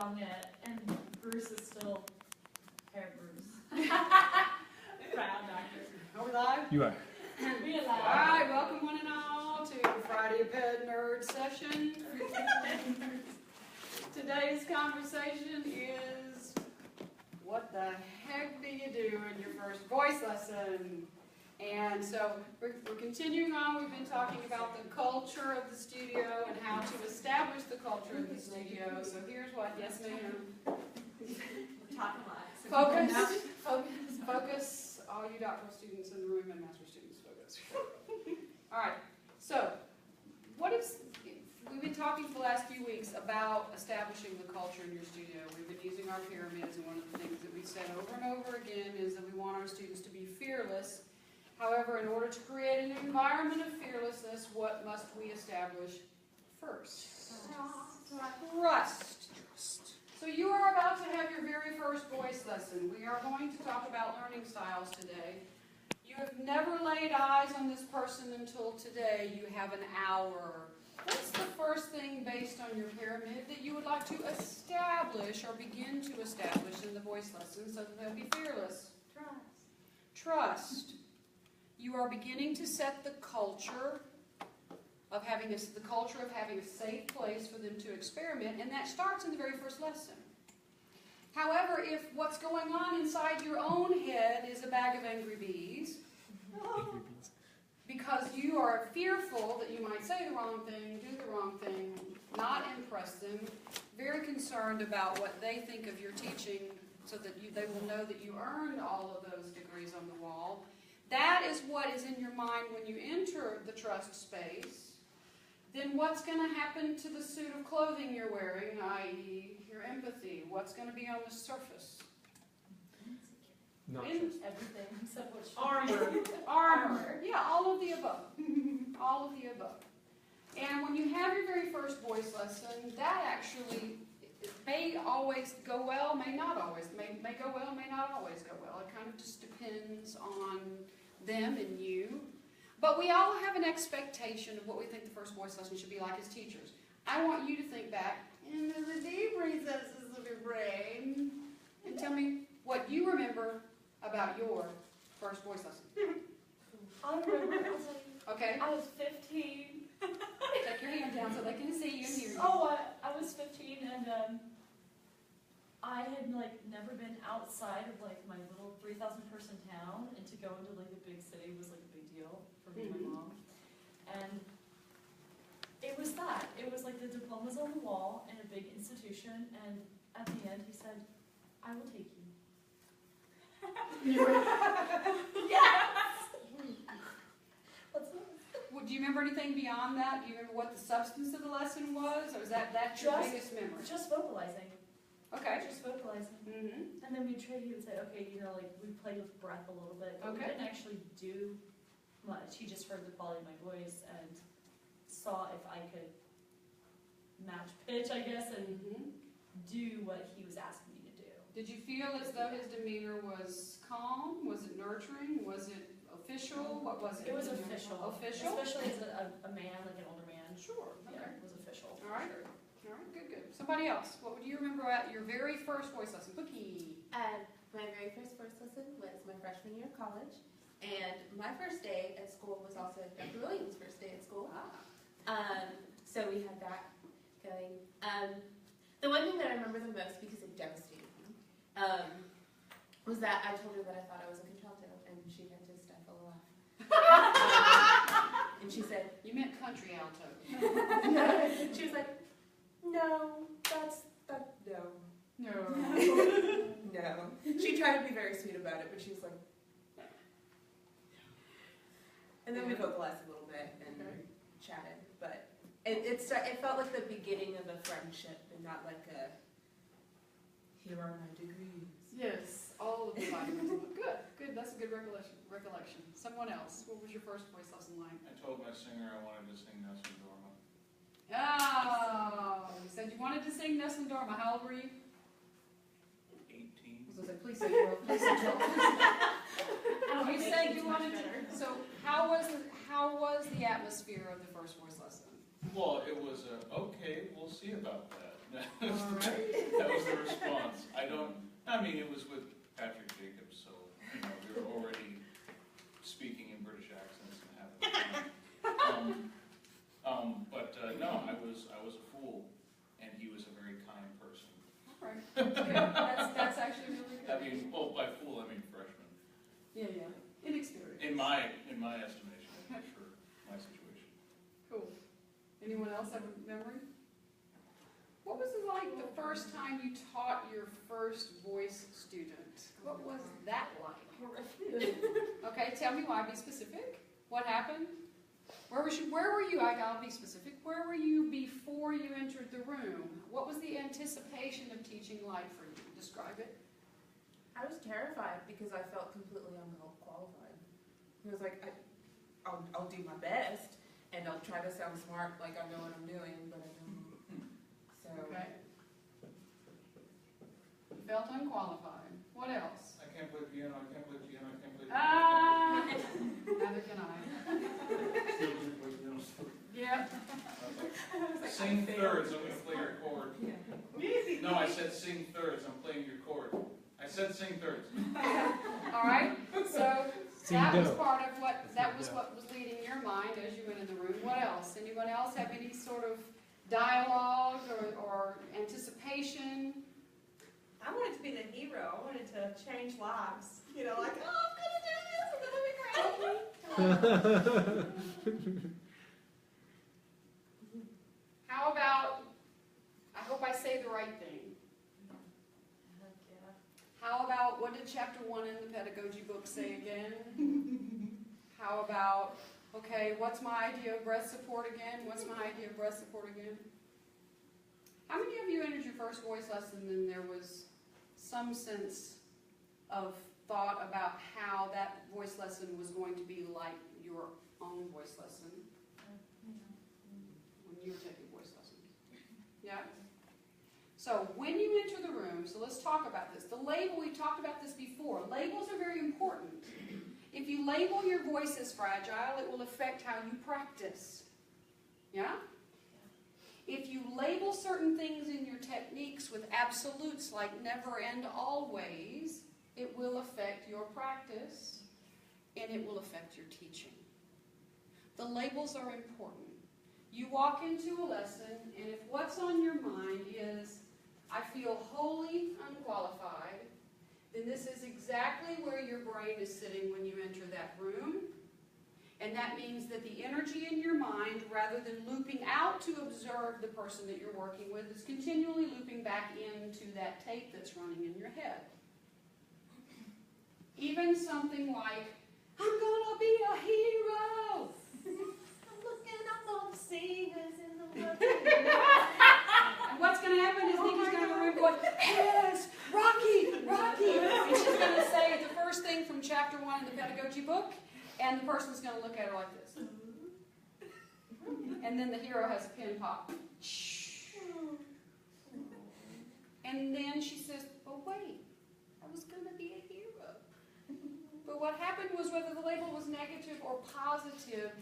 long yet, and Bruce is still Hair Bruce. Proud doctor. Are we live? You are. We All alive. right, welcome one and all to Friday Ped Nerd Session. Today's conversation is, what the heck do you do in your first voice lesson? And so we're continuing on. We've been talking about the culture of the studio and how to establish the culture of the studio. So here's what, yes ma'am. Talking lots. Focus, all you doctoral students in the room and master students, focus. All right, so we've been talking for the last few weeks about establishing the culture in your studio. We've been using our pyramids, and one of the things that we've said over and over again is that we want our students to be fearless. However, in order to create an environment of fearlessness, what must we establish first? Trust. So you are about to have your very first voice lesson. We are going to talk about learning styles today. You have never laid eyes on this person until today. You have an hour. What's the first thing based on your pyramid that you would like to establish or begin to establish in the voice lesson so that they'll be fearless? Trust. You are beginning to set the culture of having a safe place for them to experiment, and that starts in the very first lesson. However, if what's going on inside your own head is a bag of angry bees, because you are fearful that you might say the wrong thing, do the wrong thing, not impress them, very concerned about what they think of your teaching so that they will know that you earned all of those degrees on the wall, that is what is in your mind when you enter the trust space. Then what's going to happen to the suit of clothing you're wearing, i.e. your empathy? What's going to be on the surface? Not Everything except what's Armor. Yeah, all of the above. All of the above. And when you have your very first voice lesson, that actually may always go well, may not always. May go well, may not always go well. It kind of just depends on them and you. But we all have an expectation of what we think the first voice lesson should be like as teachers. I want you to think back into the deep recesses of your brain and tell me what you remember about your first voice lesson. I remember. Okay? I was 15. Take your hand down so they can see you and hear you. Oh, I was 15, and I had never been outside of my little 3,000 person town, and to go into the big city was a big deal for me and my mom. And it was that. It was the diplomas on the wall in a big institution, and at the end he said, "I will take you." Yes! Do you remember anything beyond that? Do you remember what the substance of the lesson was? Or was that your biggest memory? Just vocalizing. Okay. Just vocalizing. Mm-hmm. And then we would say, okay, we played with breath a little bit. But we didn't actually do much. He just heard the quality of my voice and saw if I could match pitch, I guess, and do what he was asking me to do. Did you feel as though his demeanor was calm? Was it nurturing? Was it official? What was it? It was official. Official? Especially as a man, an older man. Sure. Yeah, Okay. it was official. All right. Sure. All right, good. Somebody else. What would you remember at your very first voice lesson? Cookie. My very first voice lesson was my freshman year of college, and my first day at school was also Dr. Williams' first day at school. So we had that going. The one thing that I remember the most, because it devastated me, was that I told her that I thought I was a contralto, and she had to stifle a laugh. And she said, You meant country alto. she was like, no. No. She tried to be very sweet about it, but she was like, no. And then we vocalized a little bit and chatted, but it felt like the beginning of a friendship and not like a, here are my degrees. Yes, all of the vitamins. Good. That's a good recollection. Someone else. What was your first voice lesson like? I told my singer I wanted to sing Nelson Dorma. Oh, you said you wanted to sing Nelson Dorma. How old were you? 18. I was going to say, please say you were. Please say you said you wanted to. So how was the atmosphere of the first voice lesson? Well, it was okay. We'll see about that. All right. That was I mean, it was with Pedageek, so, you know, we were already speaking in British accents and having fun. No, I was a fool, and he was a very kind person. All right. Yeah, that's actually really good. I mean, well, by fool, I mean freshman. Yeah. Inexperienced. In my estimation, for my situation. Cool. Anyone else have a memory? What was it like the first time you taught your first voice student? What was that like? Okay, tell me why. Be specific. What happened? Where were you? I'll be specific. Where were you before you entered the room? What was the anticipation of teaching like for you? Describe it. I was terrified because I felt completely unqualified. I was like, I'll do my best, and I'll try to sound smart like I know what I'm doing, but I don't. So. Okay. You felt unqualified. What else? I can't play piano, I can't play piano, I can't play piano. Neither can I. Yeah. Sing thirds, I'm going to play your chord. No, I said sing thirds, I'm playing your chord. I said sing thirds. All right. So that was part of what was leading your mind as you went in the room. What else? Anyone else have any sort of dialogue or anticipation? I wanted to be the hero. I wanted to change lives. You know, like, oh, I'm going to do this. I'm going to be great. How about, I hope I say the right thing. Heck yeah. How about, what did chapter 1 in the pedagogy book say again? How about, okay, what's my idea of breath support again? What's my idea of breath support again? How many of you entered your first voice lesson and there was some sense of thought about how that voice lesson was going to be like your own voice lesson when you were taking voice lessons? Yeah? So when you enter the room, so let's talk about this. The label, we talked about this before. Labels are very important. If you label your voice as fragile, it will affect how you practice. Yeah? If you label certain things in your techniques with absolutes like never and always, it will affect your practice and it will affect your teaching. The labels are important. You walk into a lesson, and if what's on your mind is, I feel wholly unqualified, then this is exactly where your brain is sitting when you enter that room. And that means that the energy in your mind, rather than looping out to observe the person that you're working with, is continually looping back into that tape that's running in your head. Even something like, I'm gonna be a hero! I'm looking up all the singers in the world. And what's going to happen is Nikki's going to go around going, yes, Rocky, Rocky. And she's going to say the first thing from chapter 1 in the pedagogy book, and the person's going to look at her like this. And then the hero has a pin pop. And then she says, oh wait, I was going to be a hero. But what happened was, whether the label was negative or positive,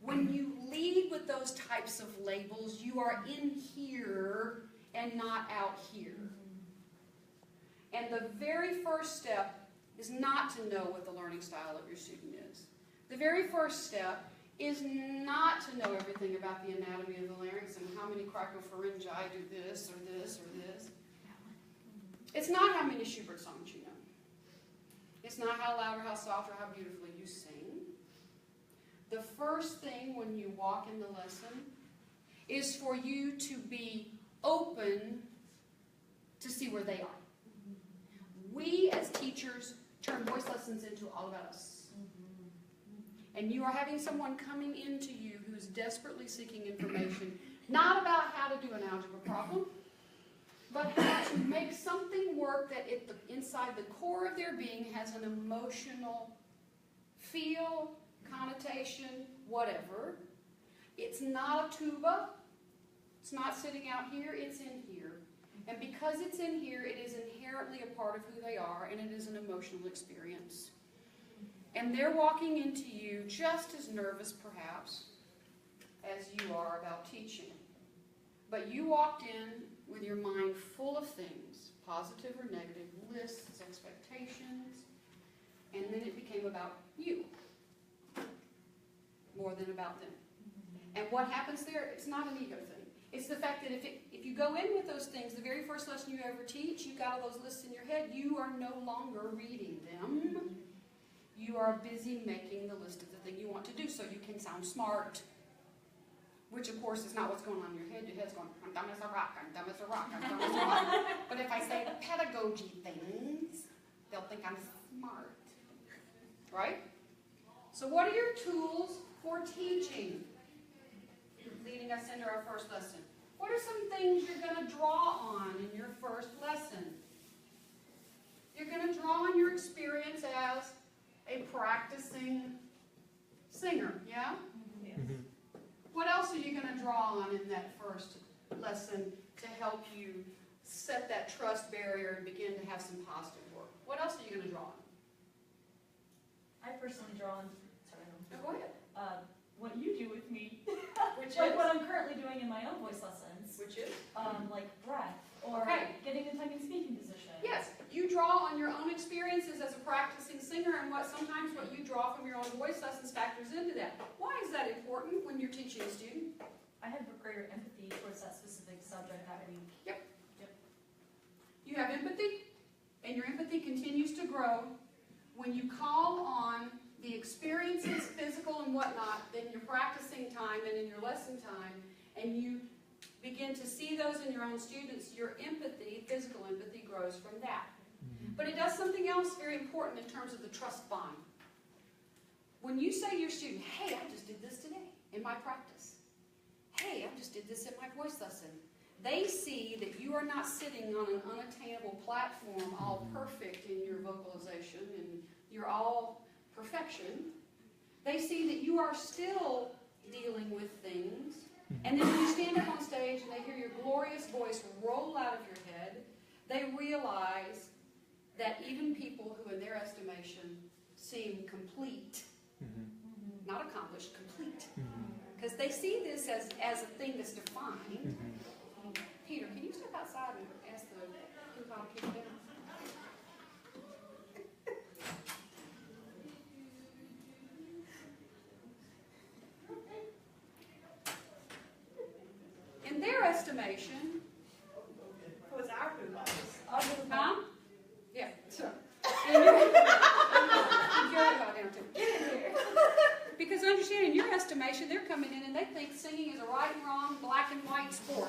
when you lead with those types of labels, you are in here and not out here. And the very first step is not to know what the learning style of your student is. The very first step is not to know everything about the anatomy of the larynx and how many cricopharyngi do this or this or this. It's not how many Schubert songs you know. It's not how loud or how soft or how beautifully you sing. The first thing when you walk in the lesson is for you to be open to see where they are. We as teachers turn voice lessons into all about us. And you are having someone coming into you who's desperately seeking information, not about how to do an algebra problem, but how to make something work that inside the core of their being has an emotional feel, connotation, whatever. It's not a tuba. It's not sitting out here. It's in here. And because it's in here, it is inherently a part of who they are, and it is an emotional experience. And they're walking into you just as nervous, perhaps, as you are about teaching. But you walked in with your mind full of things, positive or negative, lists, expectations, and then it became about you more than about them. And what happens there, it's not an ego thing. It's the fact that if you go in with those things, the very first lesson you ever teach, you've got all those lists in your head, you are no longer reading them. You are busy making the list of the thing you want to do so you can sound smart. Which, of course, is not what's going on in your head. Your head's going, I'm dumb as a rock, I'm dumb as a rock, I'm dumb as a rock. But if I say the pedagogy things, they'll think I'm smart. Right? So what are your tools for teaching? Leading us into our first lesson. What are some things you're going to draw on in your first lesson? You're going to draw on your experience as a practicing singer, yeah? Yes. What else are you going to draw on in that first lesson to help you set that trust barrier and begin to have some positive work? What else are you going to draw on? I personally draw on, sorry, No, go ahead. what you do with me, Which like is? what I'm currently doing in my own voice lessons, Which is? like breath, or Okay. getting a tongue and speaking position. Yes, you draw on your own experiences as a practicing singer, and sometimes what you draw from your own voice lessons factors into that. Why is that important when you're teaching a student? I have greater empathy towards that specific subject that week. You have empathy, and your empathy continues to grow when you call on the experiences, physical and whatnot, in your practicing time and in your lesson time, and you begin to see those in your own students. Your empathy, physical empathy, grows from that. But it does something else very important in terms of the trust bond. When you say to your student, hey, I just did this today in my practice. Hey, I just did this at my voice lesson. They see that you are not sitting on an unattainable platform all perfect in your vocalization and you're all perfection. They see that you are still dealing with things. And then when you stand up on stage and they hear your glorious voice roll out of your head, they realize that even people who in their estimation seem complete, not accomplished, complete. Because they see this as a thing that's defined. Peter, can you step outside and ask the hoo-ha to keep it down? In their estimation, It was our food box. huh? Yeah, so. In your, down too. Because understand, in your estimation, they're coming in and they think singing is a right and wrong, black and white sport.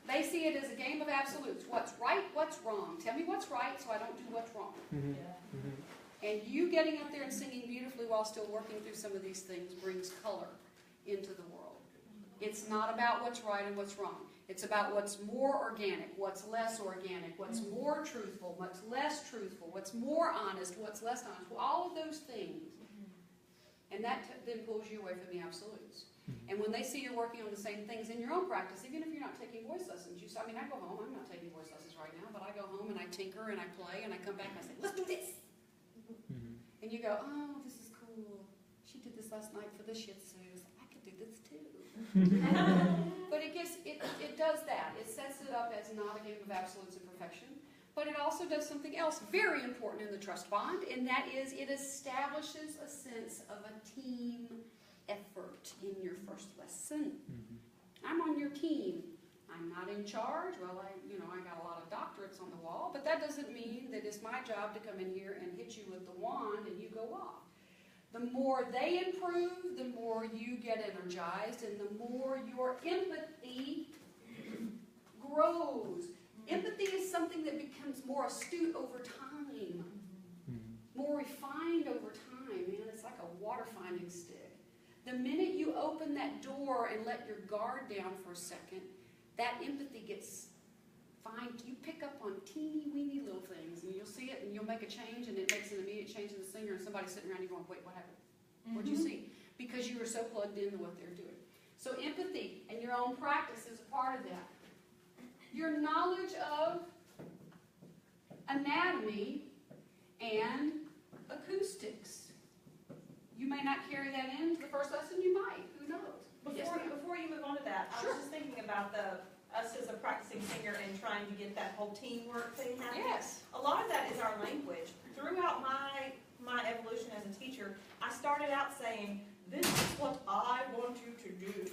They see it as a game of absolutes. What's right, what's wrong. Tell me what's right so I don't do what's wrong. And you getting up there and singing beautifully while still working through some of these things brings color into the world. It's not about what's right and what's wrong. It's about what's more organic, what's less organic, what's more truthful, what's less truthful, what's more honest, what's less honest. All of those things. And that then pulls you away from the absolutes. And when they see you're working on the same things in your own practice, even if you're not taking voice lessons, I mean, I go home, I'm not taking voice lessons right now, but I go home and I tinker and I play and I come back and I say, let's do this. And you go, oh, this is cool. She did this last night for the Shih Tzus. I could do this too. But it does that. It sets it up as not a game of absolutes and perfection. But it also does something else very important in the trust bond, and that is it establishes a sense of a team effort in your first lesson. I'm on your team. I'm not in charge. Well, I got a lot of doctorates on the wall, but that doesn't mean that it's my job to come in here and hit you with the wand and you go off. The more they improve, the more you get energized, and the more your empathy grows. Empathy is something that becomes more astute over time, more refined over time. Man, it's like a water finding stick. The minute you open that door and let your guard down for a second, that empathy gets fine. You pick up on teeny weeny little things, and you'll see it, and you'll make a change, and it makes an immediate change in the singer, and somebody's sitting around you going, wait, what happened? What'd you see? Because you were so plugged into what they're doing. So empathy and your own practice is a part of that. Your knowledge of anatomy and acoustics. You may not carry that into the first lesson, you might. Who knows? Before you move on to that, I Sure. was just thinking about the us as a practicing singer and trying to get that whole teamwork thing happening. Yes. A lot of that is our language. Throughout my evolution as a teacher, I started out saying, this is what I want you to do.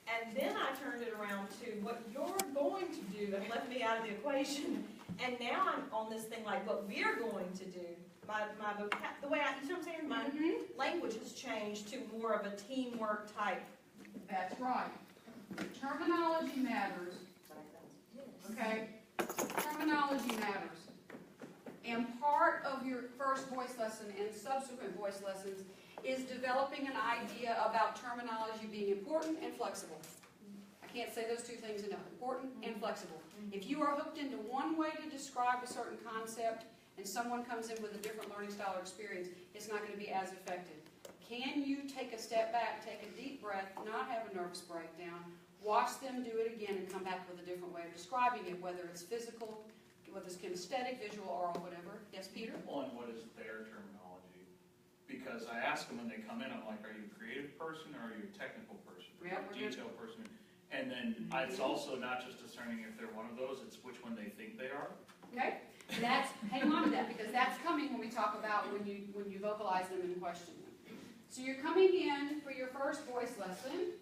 And then I turned it around to what you're going to do and left me out of the equation. And now I'm on this thing like what we're going to do. The way you know what I'm saying? My language has changed to more of a teamwork type. That's right. Terminology matters. Okay? Terminology matters. And part of your first voice lesson and subsequent voice lessons is developing an idea about terminology being important and flexible. I can't say those two things enough. Important and flexible. If you are hooked into one way to describe a certain concept and someone comes in with a different learning style or experience, it's not going to be as effective. Can you take a step back, take a deep breath, not have a nervous breakdown, watch them do it again and come back with a different way of describing it, whether it's physical, whether it's kinesthetic, visual, oral, whatever. Yes, Peter? Well, and what is their terminology? Because I ask them when they come in, I'm like, are you a creative person or are you a technical person? Yeah, Or a detail person? And then it's also not just discerning if they're one of those, it's which one they think they are. Okay? Hang on to that, because that's coming when we talk about when you vocalize them and question them. So you're coming in for your first voice lesson,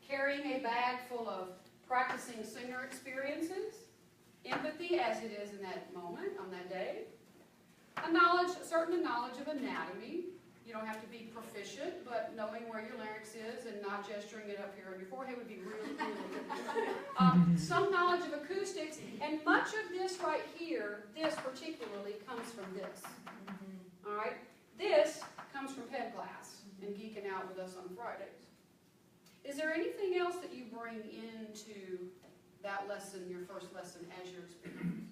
carrying a bag full of practicing singer experiences, empathy as it is in that moment, on that day, a certain knowledge of anatomy. You don't have to be proficient, but knowing where your larynx is and not gesturing it up here on your forehead would be really good. Some knowledge of acoustics, and much of this right here, this particularly, comes from this. All right? This comes from Ped class and geeking out with us on Fridays. Is there anything else that you bring into that lesson, your first lesson, as your experience?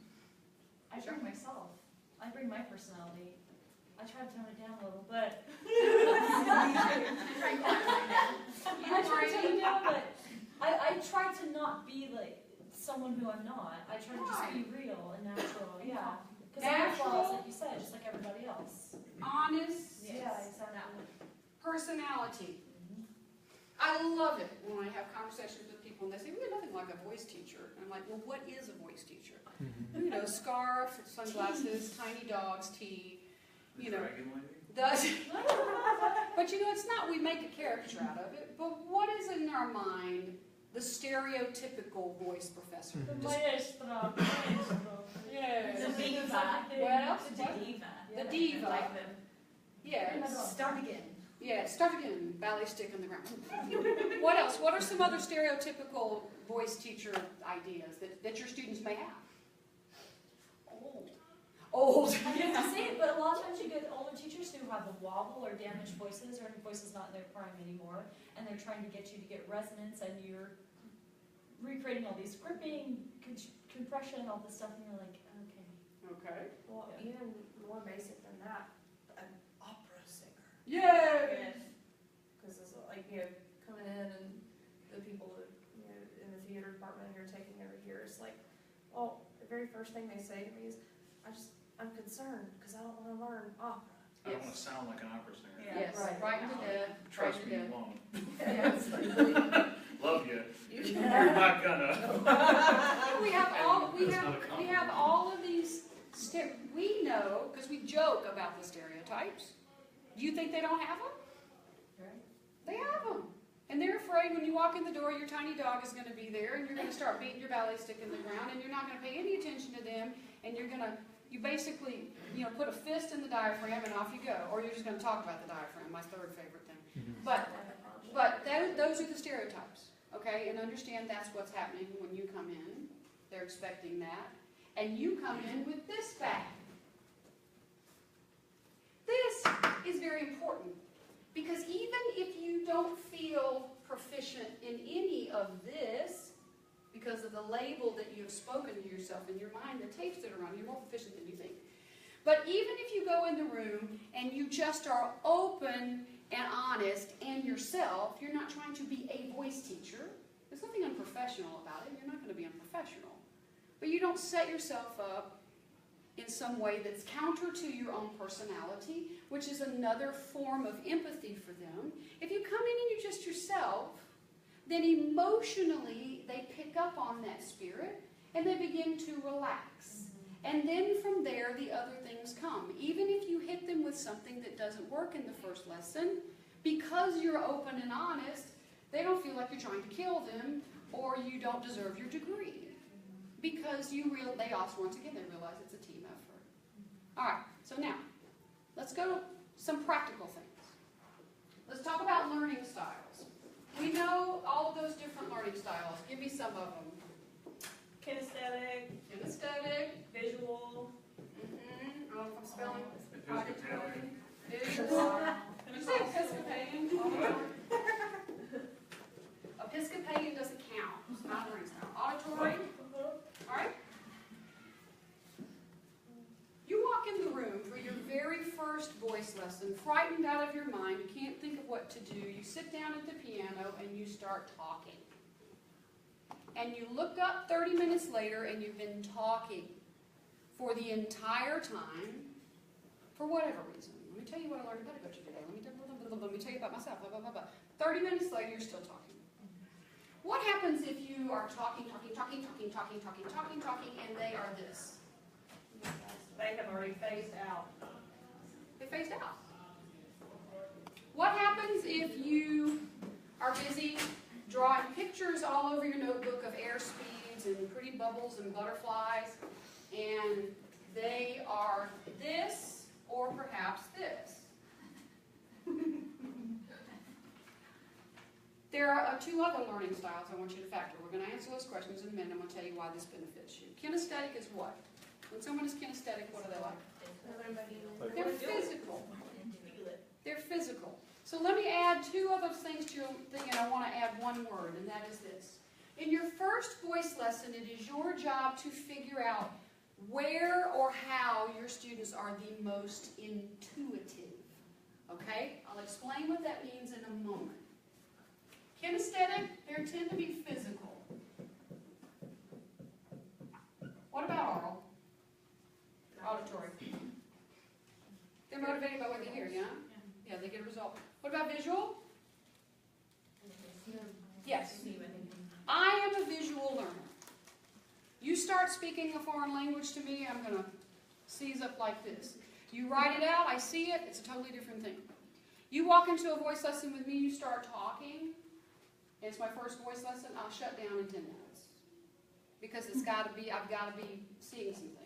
I bring myself. I bring my personality. I try to tone it down a little, but I try to not be like someone who I'm not. I try to just be real and natural. Yeah, because I have flaws, like you said, just like everybody else. Honest. Yeah, exactly. Personality. I love it when I have conversations with people and they say, we're nothing like a voice teacher. And I'm like, well, what is a voice teacher? You know, scarf, sunglasses, tiny dogs, tea. You know, does but you know, it's not we make a caricature out of it, but what is in our mind the stereotypical voice professor? The maestro. Yes. The diva. What else? The diva. The diva. Like Yeah. start again. Yeah, start again, ballet stick on the ground. What else? What are some other stereotypical voice teacher ideas that your students may have? Old. I hate to say it, but a lot of times you get older teachers who have a wobble or damaged voices, or voices not in their prime anymore, and they're trying to get you to get resonance, and you're recreating all these gripping, compression, all this stuff, and you're like, okay. Okay. Well, even more basic than that, an opera singer. Yay! Because it's like, you know, coming in and the people that, you know, in the theater department you're taking over here, it's like, well, the very first thing they say to me is, I'm concerned because I don't want to learn opera. I don't want to sound like an opera singer. Yeah. Yes, right to death. Trust me, right you won't. Yes. Love you. You're not gonna. We have all of these. We know because we joke about the stereotypes. Do you think they don't have them? Right. They have them, and they're afraid when you walk in the door, your tiny dog is going to be there, and you're going to start beating your ballet stick in the ground, and you're not going to pay any attention to them, and you basically, you know, put a fist in the diaphragm and off you go, or you're just going to talk about the diaphragm, my third favorite thing. But those are the stereotypes, okay? And understand that's what's happening when you come in. They're expecting that. And you come in with this bag. This is very important because even if you don't feel proficient in any of this, because of the label that you have spoken to yourself in your mind, the tapes that are on, you're more proficient than you think. But even if you go in the room and you just are open and honest and yourself, you're not trying to be a voice teacher. There's nothing unprofessional about it. You're not going to be unprofessional. But you don't set yourself up in some way that's counter to your own personality, which is another form of empathy for them. If you come in and you're just yourself, then emotionally they pick up on that spirit and they begin to relax. And then from there, the other things come. Even if you hit them with something that doesn't work in the first lesson, because you're open and honest, they don't feel like you're trying to kill them or you don't deserve your degree. Because they also, once again, they realize it's a team effort. All right, so now, let's go to some practical things. Let's talk about learning styles. We know all of those different learning styles. Give me some of them. Kinesthetic, visual. I don't know if I'm spelling. Episcopalian. Visual. Did you say Episcopalian? Episcopalian doesn't count. It's not a learning style. Auditory. All right. You walk in the room for your very first voice lesson, frightened out of your mind. You can't think of what to do. You sit down at the piano and you start talking. And you look up 30 minutes later and you've been talking for the entire time for whatever reason. Let me tell you what I learned about Pedageek today. Let me tell you about myself. Blah, blah, blah, blah. 30 minutes later, you're still talking. What happens if you are talking, and they are this? They have already phased out. They phased out. What happens if you are busy drawing pictures all over your notebook of air speeds and pretty bubbles and butterflies, and they are this, or perhaps this? There are two other learning styles I want you to factor. We're going to answer those questions in a minute. I'm going to tell you why this benefits you. Kinesthetic is what? When someone is kinesthetic, what are they like? They're physical. They're physical. So let me add two other things to your thing, and I want to add one word, and that is this. In your first voice lesson, it is your job to figure out where or how your students are the most intuitive. Okay? I'll explain what that means in a moment. Kinesthetic, they tend to be physical. What about oral? Auditory. They're motivated by what they hear, yeah? Yeah, they get a result. What about visual? Yes. I am a visual learner. You start speaking a foreign language to me, I'm going to seize up like this. You write it out, I see it, it's a totally different thing. You walk into a voice lesson with me, you start talking, it's my first voice lesson, I'll shut down in 10 minutes. Because I've got to be seeing some things.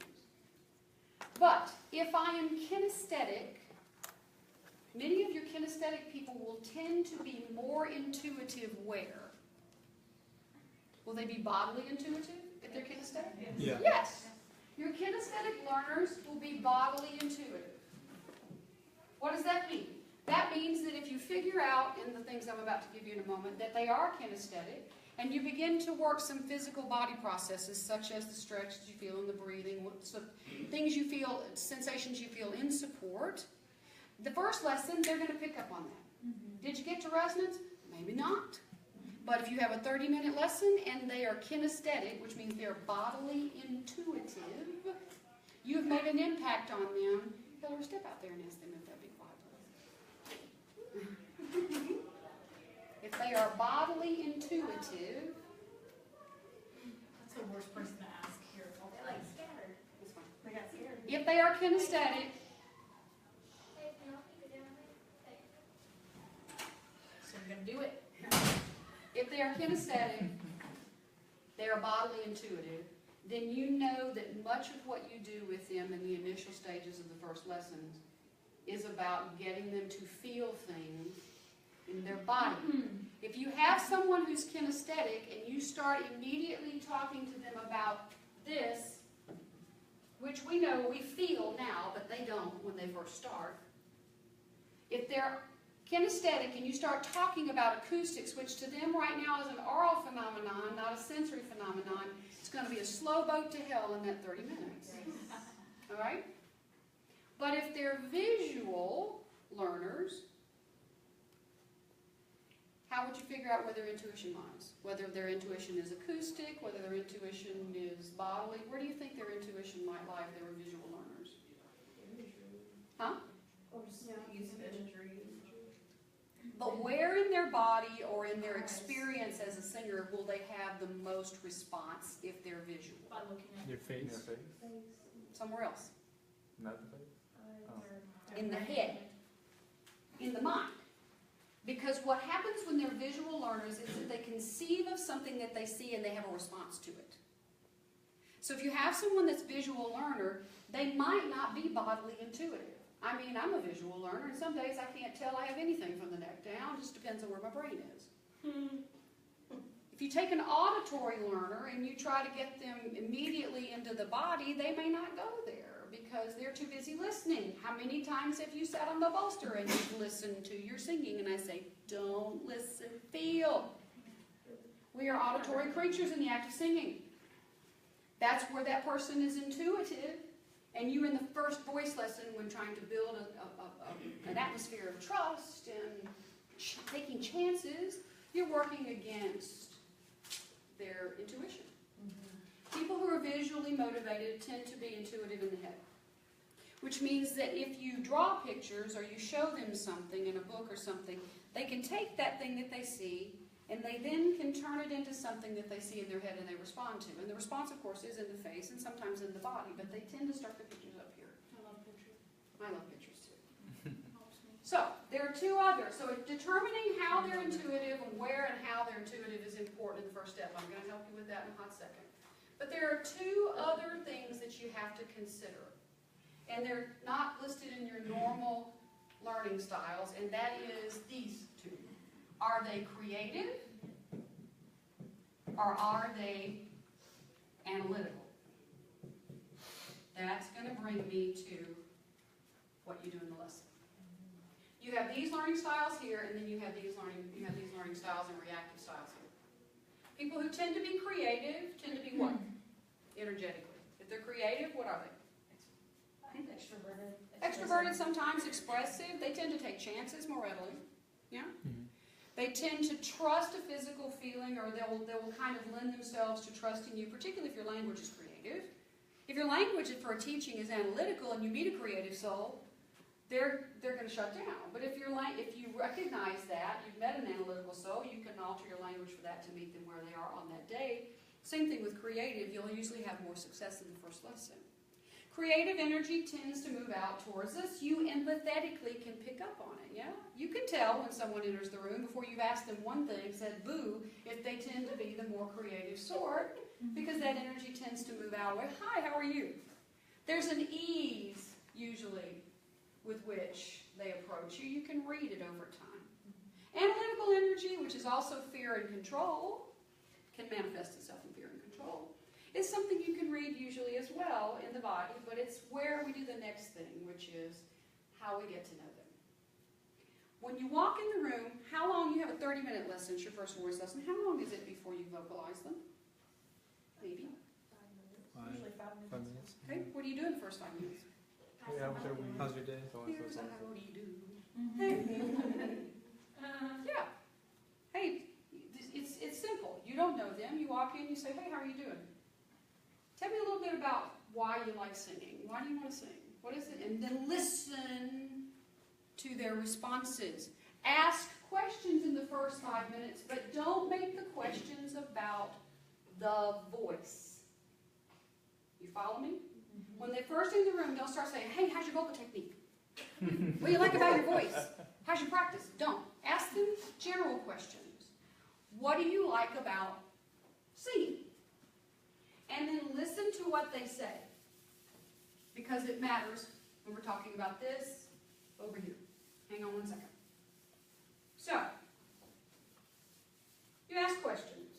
But if I am kinesthetic, many of your kinesthetic people will tend to be more intuitive where? Will they be bodily intuitive if they're kinesthetic? Yeah. Yes. Your kinesthetic learners will be bodily intuitive. What does that mean? That means that if you figure out, in the things I'm about to give you in a moment, that they are kinesthetic, and you begin to work some physical body processes, such as the stretch that you feel in the breathing, things you feel, sensations you feel in support, the first lesson, they're going to pick up on that. Mm-hmm. Did you get to resonance? Maybe not. But if you have a 30-minute lesson and they are kinesthetic, which means they're bodily intuitive, you've made an impact on them. Hillary, step out there and ask them if they'll be quiet. If they are bodily intuitive, That's the worst person to ask here. They're like scattered. that's fine. They got scared. If they are kinesthetic, So you're going to do it. if they are kinesthetic, they are bodily intuitive, then you know that much of what you do with them in the initial stages of the first lessons is about getting them to feel things in their body. If you have someone who's kinesthetic and you start immediately talking to them about this, which we know we feel now, but they don't when they first start. If they're kinesthetic and you start talking about acoustics, which to them right now is an oral phenomenon, not a sensory phenomenon, it's going to be a slow boat to hell in that 30 minutes. All right? But if they're visual learners, how would you figure out where their intuition lies? Whether their intuition is acoustic, whether their intuition is bodily. Where do you think their intuition might lie if they were visual learners? Huh? Use of imagery. But where in their body or in their experience as a singer will they have the most response if they're visual? By looking at Your face. Face. Somewhere else. Not the face. In the head. In the mind. Because what happens when they're visual learners is that they conceive of something that they see and they have a response to it. So if you have someone that's visual learner, they might not be bodily intuitive. I mean, I'm a visual learner, and some days I can't tell I have anything from the neck down. It just depends on where my brain is. If you take an auditory learner and you try to get them immediately into the body, they may not go there because they're too busy listening. How many times have you sat on the bolster and you've listened to your singing? And I say, don't listen, feel. We are auditory creatures in the act of singing. That's where that person is intuitive. And you in the first voice lesson when trying to build an atmosphere of trust and taking chances, you're working against their intuition. People who are visually motivated tend to be intuitive in the head. Which means that if you draw pictures or you show them something in a book or something, they can take that thing that they see and they then can turn it into something that they see in their head and they respond to. And the response, of course, is in the face and sometimes in the body, but they tend to start the pictures up here. I love pictures. I love pictures too. Helps me. So, there are two others. So, determining how they're intuitive and where and how they're intuitive is important in the first step. I'm going to help you with that in a hot second. But there are two other things that you have to consider. And they're not listed in your normal learning styles, and that is these two. Are they creative? Or are they analytical? That's going to bring me to what you do in the lesson. You have these learning styles here, and then you have these learning styles and reactive styles here. People who tend to be creative tend to be what? Energetically. If they're creative, what are they? Extroverted. Extroverted, sometimes expressive. They tend to take chances more readily. Yeah? They tend to trust a physical feeling, or they will kind of lend themselves to trusting you, particularly if your language is creative. If your language for a teaching is analytical and you meet a creative soul, they're going to shut down. But if you recognize that, you've met an analytical soul, you can alter your language for that to meet them where they are on that day. Same thing with creative. You'll usually have more success in the first lesson. Creative energy tends to move out towards us. You empathetically can pick up on it, yeah? You can tell when someone enters the room before you've asked them one thing, said boo, if they tend to be the more creative sort, because that energy tends to move out. Hi, how are you? There's an ease, usually, with which they approach you. You can read it over time. Analytical energy, which is also fear and control, can manifest itself in fear and control. It's something you can read usually as well in the body, but it's where we do the next thing, which is how we get to know them. When you walk in the room, how long, you have a 30-minute lesson, it's your first voice lesson, how long is it before you vocalize them? Maybe. 5 minutes. 5 Usually 5 minutes. 5 minutes. Okay, what do you do in the first 5 minutes? Hey, how's your day? So on and Here's so a forth. how do you do. Uh, Yeah. Hey, it's simple. You don't know them. You walk in, you say, hey, how are you doing? Tell me a little bit about why you like singing. Why do you want to sing? What is it? And then listen to their responses. Ask questions in the first 5 minutes, but don't make the questions about the voice. You follow me? When they first enter the room, don't start saying, hey, how's your vocal technique? What do you like about your voice? How's your practice? Don't. Ask them general questions. What do you like about singing? And then listen to what they say. Because it matters when we're talking about this over here. Hang on 1 second. So, you ask questions.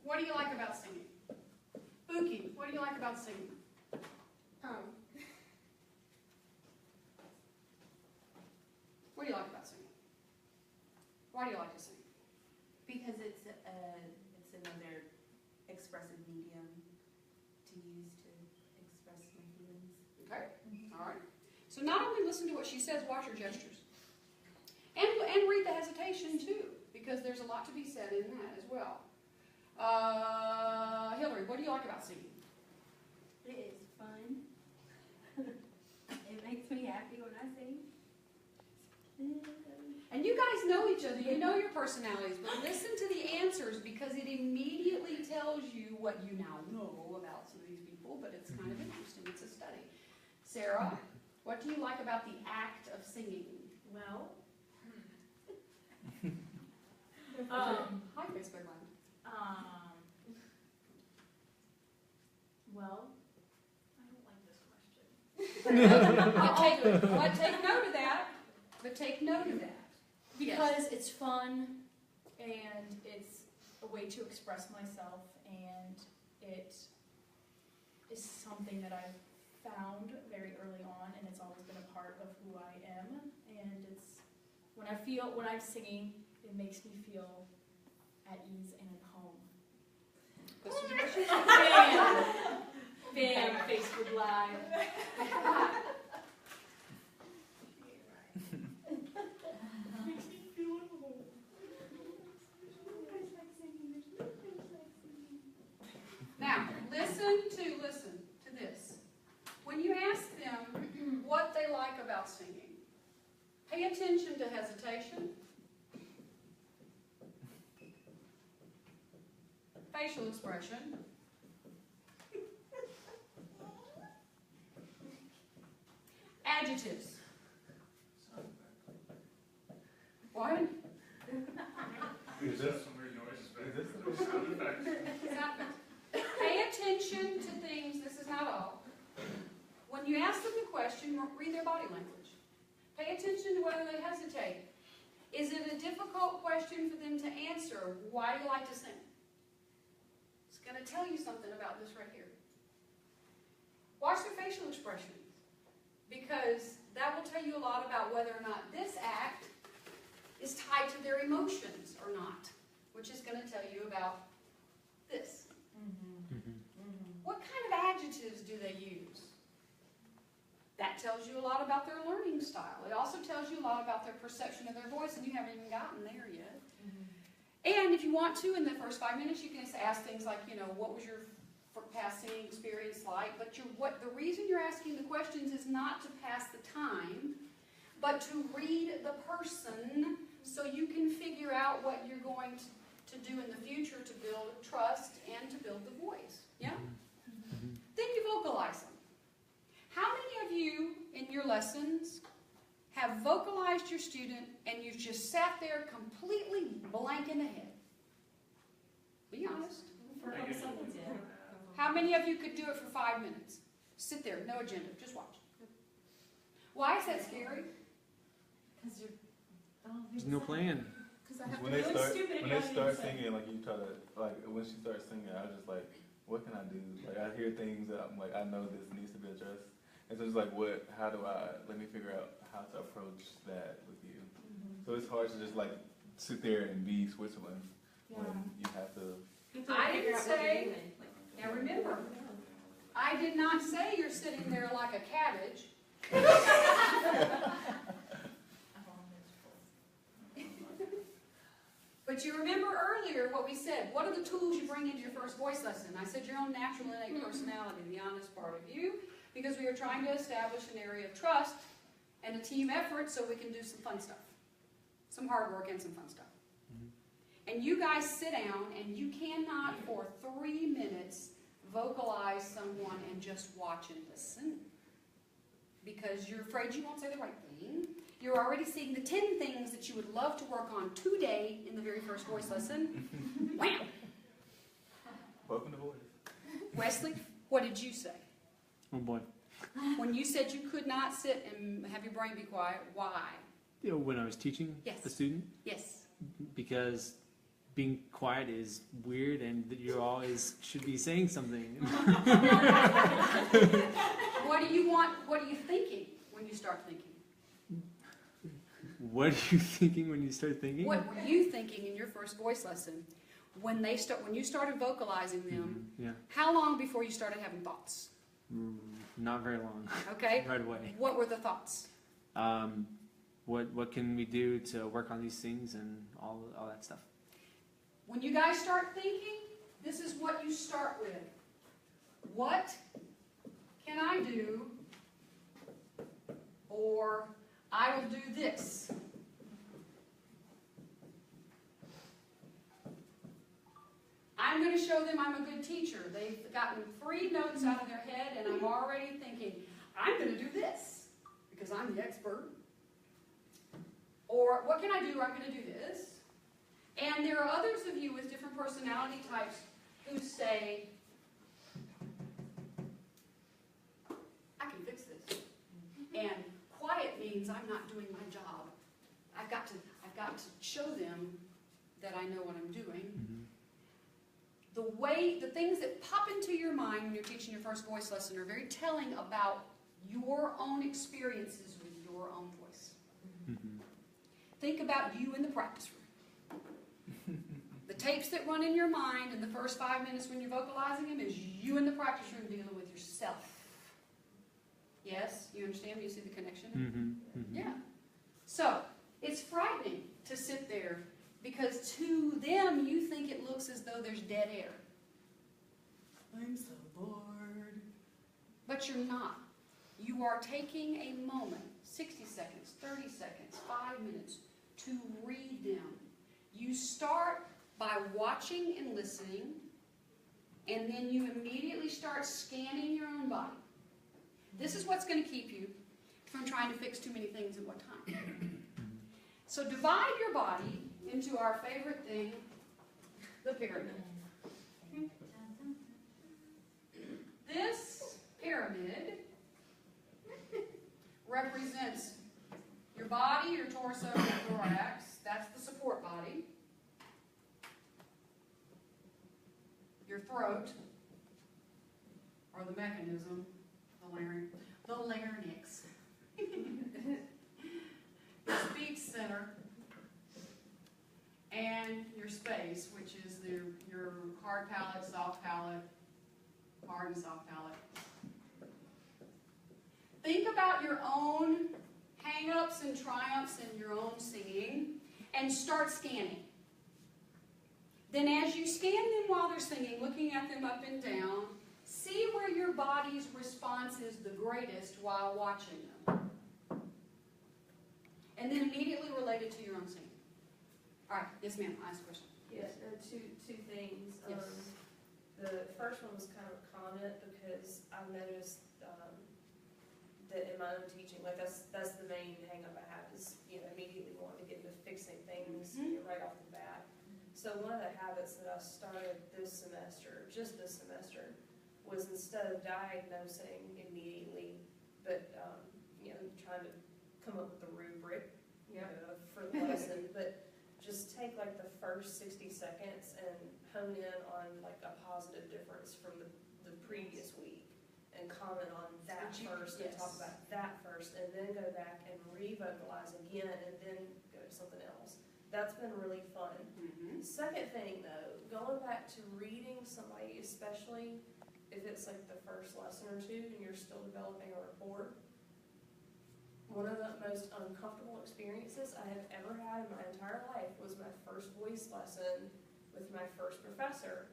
What do you like about singing? Buki, what do you like about singing? What do you like about singing? Why do you like to sing? Because it's another expressive medium to use to express my feelings. Okay, all right. So not only listen to what she says, watch her gestures. And read the hesitation too, because there's a lot to be said in that as well. Hillary, what do you like about singing? It is fun. It makes me happy when I sing. And you guys know each other personalities, but listen to the answers because it immediately tells you what you now know about some of these people, but it's kind of interesting. It's a study. Sarah, what do you like about the act of singing? Well, Hi, Facebook Live. well, I don't like this question. But take note of that. But take note of that. Because it's fun, and it's a way to express myself, and it is something that I've found very early on, and it's always been a part of who I am, and it's, when I'm singing, it makes me feel at ease and at home. Bam, Facebook Live. Now, listen to this. When you ask them what they like about singing, pay attention to hesitation, facial expression, adjectives. What? Is this? Some weird noises back Is there. this? Sound effects. Exactly. Pay attention to things, this is not all. When you ask them the question, read their body language. Pay attention to whether they hesitate. Is it a difficult question for them to answer? Why do you like to sing? It's going to tell you something about this right here. Watch their facial expressions, because that will tell you a lot about whether or not this act is tied to their emotions or not, which is going to tell you about this. What kind of adjectives do they use? That tells you a lot about their learning style. It also tells you a lot about their perception of their voice, and you haven't even gotten there yet. And if you want to, in the first 5 minutes, you can just ask things like, what was your past singing experience like? But the reason you're asking the questions is not to pass the time, but to read the person so you can figure out what you're going to do in the future to build trust and to build the voice. Yeah? Then you vocalize them. How many of you in your lessons have vocalized your student and you've just sat there completely blank in the head? Be honest. For a couple seconds, yeah. How many of you could do it for 5 minutes? Sit there, no agenda, just watch. Why is that scary? Because you're. There's no plan. Because I have When to they really start, stupid when if they you start don't even singing, like you try to, like when she starts singing, I was just like, what can I do? Like I hear things that I'm like, I know this needs to be addressed, and so it's like, how do let me figure out how to approach that with you. So it's hard to just like sit there and be Switzerland when you have to. I didn't say, now remember, I did not say you're sitting there like a cabbage. But you remember earlier what we said. What are the tools you bring into your first voice lesson? I said your own natural innate personality, the honest part of you, because we are trying to establish an area of trust and a team effort so we can do some fun stuff. Some hard work and some fun stuff. And you guys sit down and you cannot for 3 minutes vocalize someone and just watch and listen. Because you're afraid you won't say the right thing. You're already seeing the 10 things that you would love to work on today in the very first voice lesson. Wham! Welcome to voice. Wesley, what did you say? Oh boy. When you said you could not sit and have your brain be quiet, why? When I was teaching Yes. the student, Yes. because being quiet is weird and that you always should be saying something. What do you want? What are you thinking when you start thinking? What are you thinking when you start thinking? What were you thinking in your first voice lesson when you started vocalizing them? Yeah. How long before you started having thoughts? Not very long. Okay. Right away. What were the thoughts? What can we do to work on these things and all that stuff? When you guys start thinking, this is what you start with. What can I do? Or I will do this. I'm going to show them I'm a good teacher. They've gotten 3 notes out of their head, and I'm already thinking, I'm going to do this because I'm the expert. Or what can I do? I'm going to do this. And there are others of you with different personality types who say, I can fix this. And quiet means I'm not doing my job. I've got to show them that I know what I'm doing. The things that pop into your mind when you're teaching your first voice lesson are very telling about your own experiences with your own voice. Think about you in the practice room. The tapes that run in your mind in the first 5 minutes when you're vocalizing them is you in the practice room dealing with yourself. Yes? You understand? You see the connection? Yeah. So, it's frightening to sit there because to them you think it looks as though there's dead air. I'm so bored. But you're not. You are taking a moment, 60 seconds, 30 seconds, 5 minutes, to read them. You start by watching and listening, and then you immediately start scanning your own body. This is what's going to keep you from trying to fix too many things at one time. So divide your body into our favorite thing, the pyramid. This pyramid represents your body, your torso, your thorax. That's the support body. Your throat, or the mechanism, the larynx. Your speech center, and your space, which is your hard palate, soft palate, hard and soft palate. Think about your own hang-ups and triumphs in your own singing, and start scanning. Then as you scan them while they're singing, looking at them up and down, see where your body's response is the greatest while watching them. And then immediately relate it to your own singing. All right, yes ma'am, I asked a question. Yes, two things. Yes. The first one was kind of a comment because I've noticed that in my own teaching, like that's the main hang up I have is, immediately wanting to get into fixing things right off the bat. So one of the habits that I started just this semester, was instead of diagnosing immediately, but trying to come up with a rubric for the lesson, but just take like the first 60 seconds and hone in on like a positive difference from the previous week and comment on that first and talk about that first, and then go back and re-vocalize again and then go to something else. That's been really fun. Second thing though, going back to reading somebody, especially if it's like the first lesson or two and you're still developing a rapport, one of the most uncomfortable experiences I have ever had in my entire life was my first voice lesson with my first professor.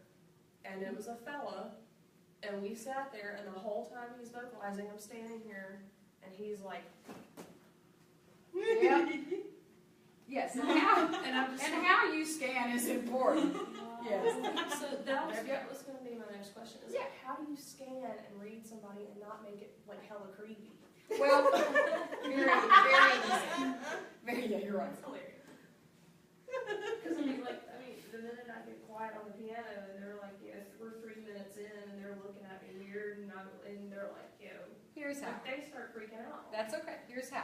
And it was a fella, and we sat there, and the whole time he's vocalizing, I'm standing here, and he's like, Yes, and how you scan is important. Yes. So that was going to be my next question. Is how do you scan and read somebody and not make it like hella creepy? Well, very easy. You're right. It's hilarious. Because the minute I get quiet on the piano and they're like, we're 3 minutes in and they're looking at me weird and they're like, Here's how. they start freaking out. That's okay. Here's how.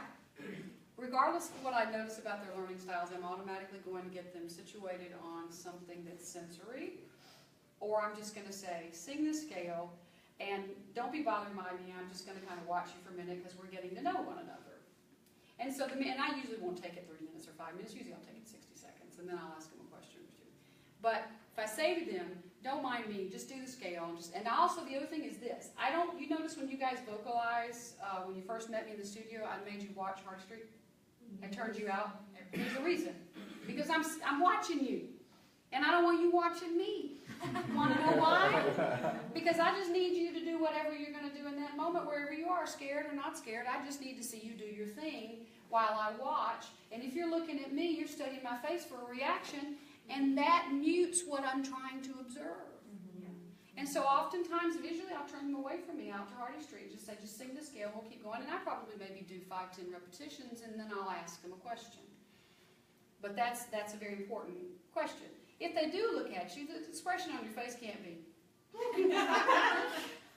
Regardless of what I notice about their learning styles, I'm automatically going to get them situated on something that's sensory, or I'm just going to say, sing the scale, and don't be bothered by me. I'm just going to kind of watch you for a minute because we're getting to know one another. And so, and I usually won't take it 3 minutes or 5 minutes. Usually I'll take it 60 seconds, and then I'll ask them a question or two. But if I say to them, don't mind me, just do the scale. And also the other thing is this. You notice when you guys vocalize, when you first met me in the studio, I made you watch Hard Street. I turned you out. There's a reason. Because I'm watching you. And I don't want you watching me. Want to know why? Because I just need you to do whatever you're going to do in that moment, wherever you are, scared or not scared. I just need to see you do your thing while I watch. And if you're looking at me, you're studying my face for a reaction. And that mutes what I'm trying to observe. And so oftentimes, visually, I'll turn them away from me out to Hardy Street. Just say, just sing the scale, we'll keep going. And I probably maybe do 5, 10 repetitions, and then I'll ask them a question. But that's a very important question. If they do look at you, the expression on your face can't be.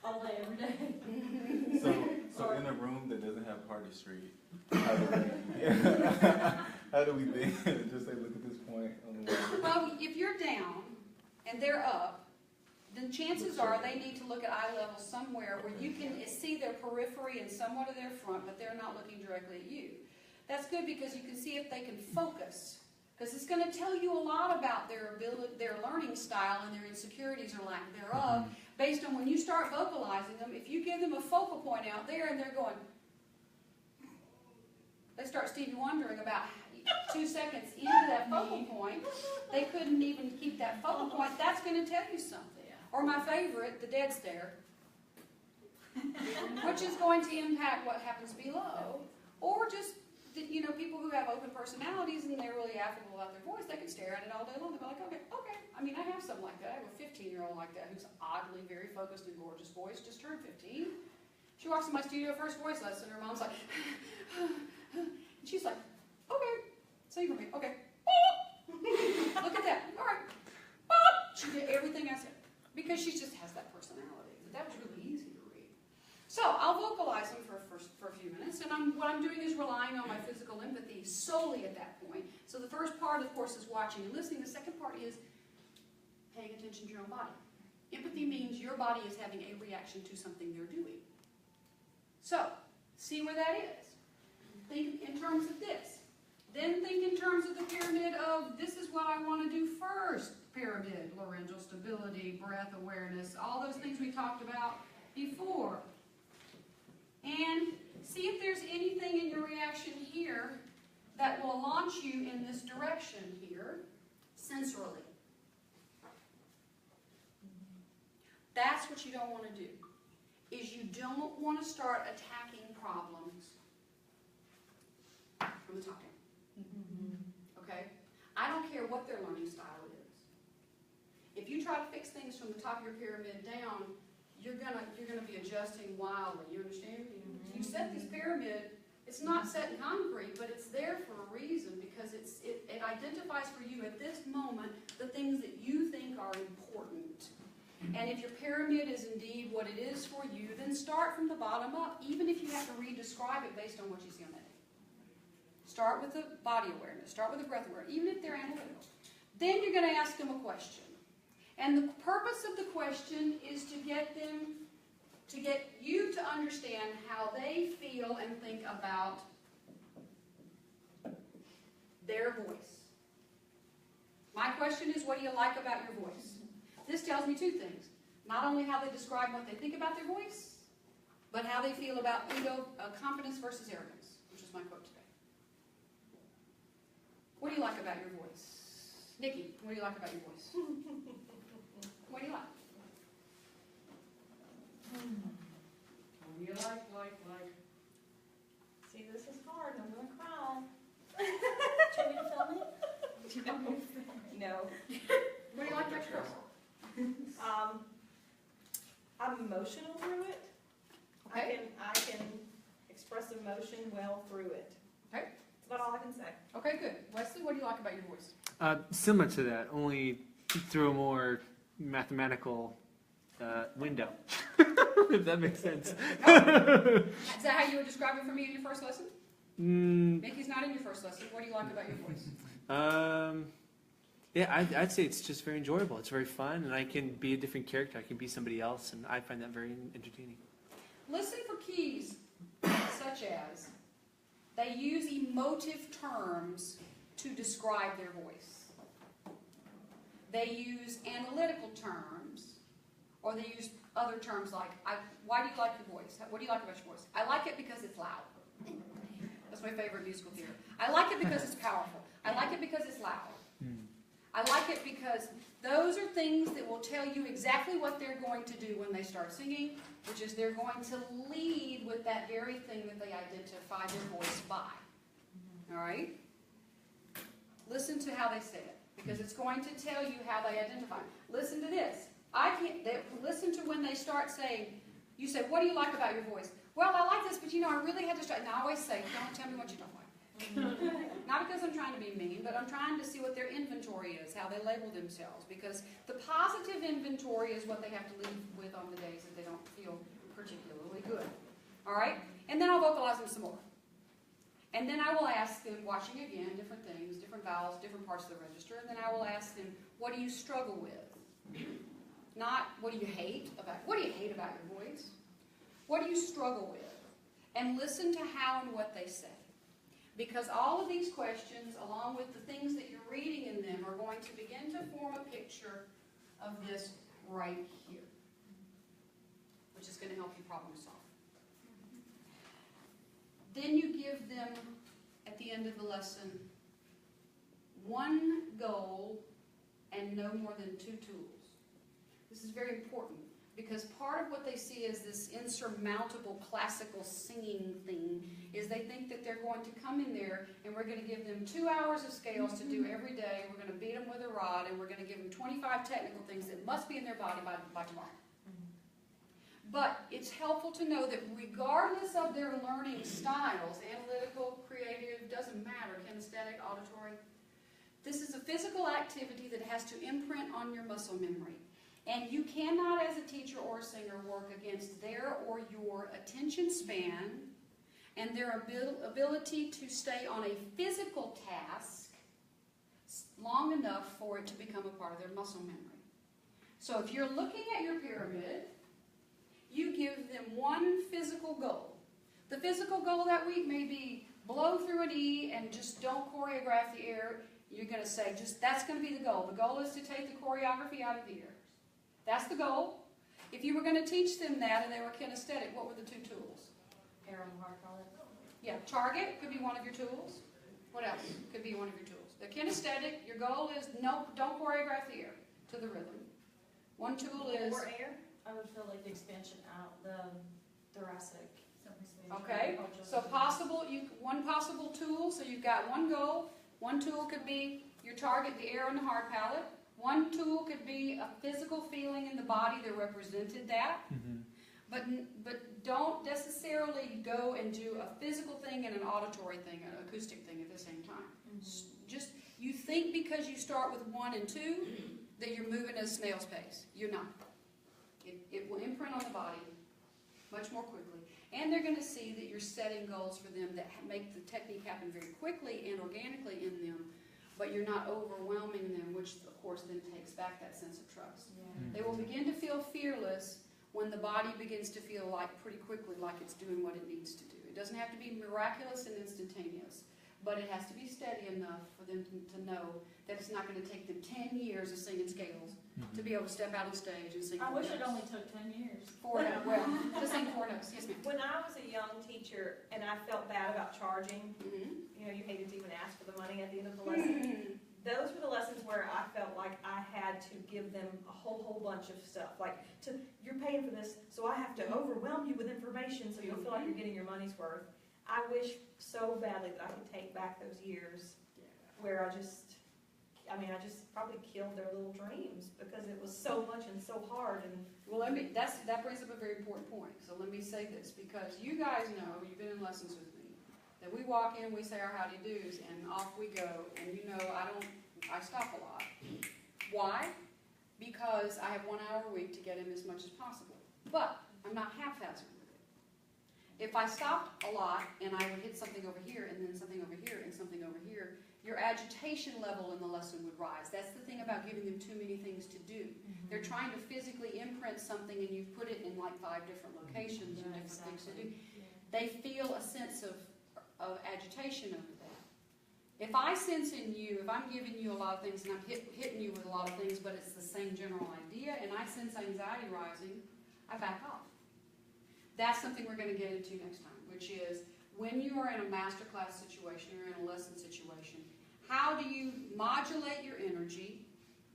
All day, every day. So in a room that doesn't have Hardy Street, how do we think? Just say, look at this point on the wall. Well, if you're down and they're up, then chances are they need to look at eye level somewhere where you can see their periphery and somewhat of their front, but they're not looking directly at you. That's good because you can see if they can focus. Because it's going to tell you a lot about their ability, their learning style, and their insecurities or lack thereof, based on when you start vocalizing them. If you give them a focal point out there and they're going, they start Stevie wondering about 2 seconds into that focal point, they couldn't even keep that focal point. That's going to tell you something. Or my favorite, the dead stare, which is going to impact what happens below. Or just, people who have open personalities and they're really affable about their voice, they can stare at it all day long. They'll be like, okay. I mean, I have something like that. I have a 15-year-old like that who's oddly very focused and gorgeous voice, just turned 15. She walks in my studio, first voice lesson, her mom's like, and she's like, okay, sing for me, okay. Look at that, all right. She did everything I said. Because she just has that personality. But that was really easy to read. So I'll vocalize them for a few minutes, and what I'm doing is relying on my physical empathy solely at that point. So the first part, of course, is watching and listening. The second part is paying attention to your own body. Empathy means your body is having a reaction to something you're doing. So, see where that is. Think in terms of this. Then think in terms of the pyramid of, this is what I want to do first. Pyramid, laryngeal stability, breath awareness, all those things we talked about before. And see if there's anything in your reaction here that will launch you in this direction here, sensorily. That's what you don't want to do, is you don't want to start attacking problems from the top down. Okay? I don't care what their learning style is. If you try to fix things from the top of your pyramid down, you're gonna be adjusting wildly. You understand? You set this pyramid. It's not set in concrete, but it's there for a reason because it identifies for you at this moment the things that you think are important. And if your pyramid is indeed what it is for you, then start from the bottom up, even if you have to re-describe it based on what you see on that day. Start with the body awareness. Start with the breath awareness, even if they're analytical. Then you're going to ask them a question. And the purpose of the question is to get you to understand how they feel and think about their voice. My question is, what do you like about your voice? This tells me two things. Not only how they describe what they think about their voice, but how they feel about ego, confidence versus arrogance, which is my quote today. What do you like about your voice? Nikki, what do you like about your voice? What do you like? What do you like? See, this is hard, I'm gonna cry. Do you want me to film it? Do you want me to film it? No. What do you like about your voice? I'm emotional through it. Okay. I can express emotion well through it. Okay. That's about all I can say. Okay, good. Wesley, what do you like about your voice? Similar to that, only through a more mathematical window. If that makes sense. Is that how you would describe it for me in your first lesson? Mickey's not in your first lesson. What do you like about your voice? Yeah, I'd say it's just very enjoyable. It's very fun, and I can be a different character. I can be somebody else, and I find that very entertaining. Listen for keys such as they use emotive terms to describe their voice. They use analytical terms, or they use other terms like, why do you like your voice? What do you like about your voice? I like it because it's loud. That's my favorite musical theater. I like it because it's powerful. I like it because it's loud. I like it because those are things that will tell you exactly what they're going to do when they start singing, which is they're going to lead with that very thing that they identify their voice by. All right? Listen to how they say it. because it's going to tell you how they identify. Listen to this. Listen to when they start saying, you say, what do you like about your voice? Well, I like this, but you know, I really had to start. And I always say, don't tell me what you don't like. Not because I'm trying to be mean, but I'm trying to see what their inventory is, how they label themselves. Because the positive inventory is what they have to leave with on the days that they don't feel particularly good. All right? And then I'll vocalize them some more. And then I will ask them, watching again, different things, different vowels, different parts of the register, and then I will ask them, what do you struggle with? Not, what do you hate about your voice? What do you struggle with? And listen to how and what they say. Because all of these questions, along with the things that you're reading in them, are going to begin to form a picture of this right here, which is going to help you problem solve. Then you give them, at the end of the lesson, one goal and no more than 2 tools. This is very important, because part of what they see as this insurmountable classical singing thing is they think that they're going to come in there and we're going to give them 2 hours of scales to do every day, we're going to beat them with a rod, and we're going to give them 25 technical things that must be in their body by tomorrow. But it's helpful to know that regardless of their learning styles, analytical, creative, doesn't matter, kinesthetic, auditory, this is a physical activity that has to imprint on your muscle memory. And you cannot, as a teacher or a singer, work against their or your attention span and their ability to stay on a physical task long enough for it to become a part of their muscle memory. So if you're looking at your pyramid, you give them one physical goal. The physical goal that week may be blow through an E and just don't choreograph the air. You're going to say, that's going to be the goal. The goal is to take the choreography out of the air. That's the goal. If you were going to teach them that and they were kinesthetic, what were the 2 tools? Air on the hard palate. Yeah, target could be one of your tools. What else could be one of your tools? The kinesthetic, your goal is no, don't choreograph the air to the rhythm. One tool is... Or air? I would feel like the expansion out, the thoracic. Okay, so one possible tool, so you've got one goal. One tool could be your target, the air on the hard palate. One tool could be a physical feeling in the body that represented that. Mm-hmm. But don't necessarily go and do a physical thing and an auditory thing, an acoustic thing at the same time. Mm-hmm. Just, you think because you start with 1 and 2 that you're moving at a snail's pace. You're not. It will imprint on the body much more quickly. And they're going to see that you're setting goals for them that make the technique happen very quickly and organically in them, but you're not overwhelming them, which of course then takes back that sense of trust. Yeah. They will begin to feel fearless when the body begins to feel like pretty quickly like it's doing what it needs to do. It doesn't have to be miraculous and instantaneous, but it has to be steady enough for them to know that it's not going to take them 10 years of singing scales to be able to step out on stage and sing. I 4 wish notes. it only took 10 years. 4 notes, well, to sing 4 notes, yes ma'am. When I was a young teacher and I felt bad about charging, Mm-hmm. you know, you hated to even ask for the money at the end of the lesson. Those were the lessons where I felt like I had to give them a whole bunch of stuff. Like, you're paying for this, so I have to overwhelm you with information so you'll feel like you're getting your money's worth. I wish so badly that I could take back those years where I just probably killed their little dreams because it was so much and so hard. And Well, that brings up a very important point. So let me say this, because you guys know, you've been in lessons with me, that we walk in, we say our howdy do's, and off we go. And you know, I stop a lot. Why? Because I have 1 hour a week to get in as much as possible. But I'm not haphazard with it. If I stopped a lot and I would hit something over here and then something over here and something over here, your agitation level in the lesson would rise. That's the thing about giving them too many things to do. Mm-hmm. They're trying to physically imprint something and you've put it in like 5 different locations and different things to do. Yeah. They feel a sense of agitation over that. If I sense in you, if I'm giving you a lot of things and I'm hitting you with a lot of things, but it's the same general idea, and I sense anxiety rising, I back off. That's something we're going to get into next time, which is when you are in a masterclass situation or in a lesson situation, how do you modulate your energy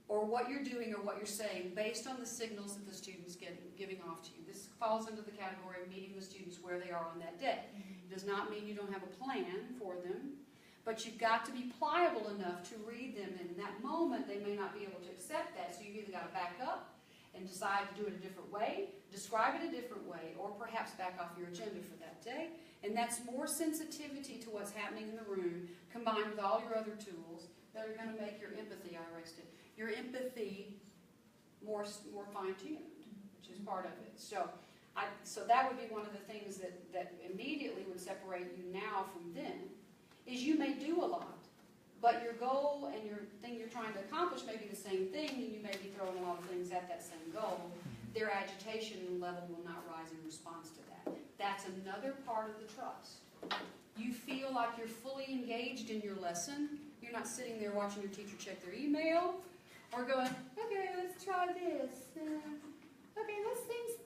or what you're doing or what you're saying based on the signals that the student's giving off to you? This falls into the category of meeting the students where they are on that day. It does not mean you don't have a plan for them, But you've got to be pliable enough to read them, and in that moment, they may not be able to accept that, so you've either got to back up and decide to do it a different way, describe it a different way, or perhaps back off your agenda for that day. And that's more sensitivity to what's happening in the room, combined with all your other tools, that are going to make your empathy, I erased it, your empathy more fine-tuned, which is part of it. So that would be one of the things that immediately would separate you now from then, is you may do a lot, but your goal and your thing you're trying to accomplish may be the same thing, and you may be throwing a lot of things at that same goal. Their agitation level will not rise in response to that. That's another part of the trust. You feel like you're fully engaged in your lesson. You're not sitting there watching your teacher check their email or going, okay, let's try this. Okay, let's sing